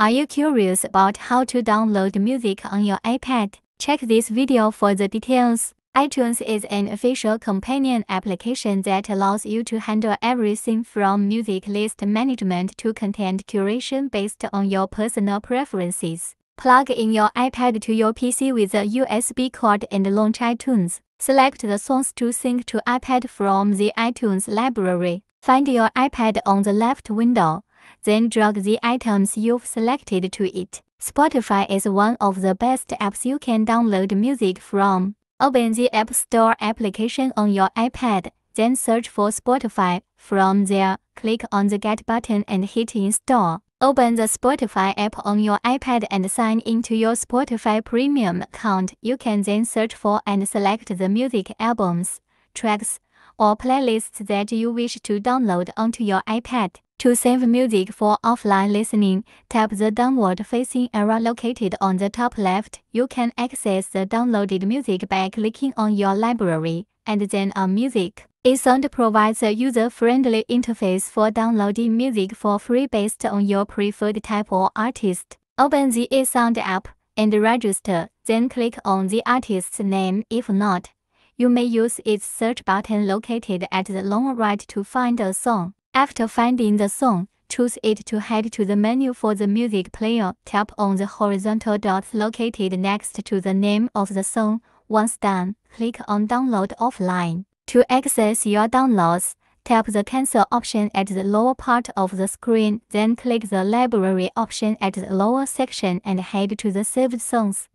Are you curious about how to download music on your iPad? Check this video for the details. iTunes is an official companion application that allows you to handle everything from music list management to content curation based on your personal preferences. Plug in your iPad to your PC with a USB cord and launch iTunes. Select the songs to sync to iPad from the iTunes library. Find your iPad on the left window. Then drag the items you've selected to it. Spotify is one of the best apps you can download music from. Open the App Store application on your iPad, then search for Spotify. From there, click on the Get button and hit Install. Open the Spotify app on your iPad and sign into your Spotify Premium account. You can then search for and select the music albums, tracks, or playlists that you wish to download onto your iPad. To save music for offline listening, tap the downward-facing arrow located on the top left. You can access the downloaded music by clicking on your library, and then on Music. iSound provides a user-friendly interface for downloading music for free based on your preferred type or artist. Open the iSound app and register, then click on the artist's name. If not, you may use its search button located at the lower right to find a song. After finding the song, choose it to head to the menu for the music player. Tap on the horizontal dot located next to the name of the song. Once done, click on Download Offline. To access your downloads, tap the Cancel option at the lower part of the screen, then click the Library option at the lower section and head to the saved songs.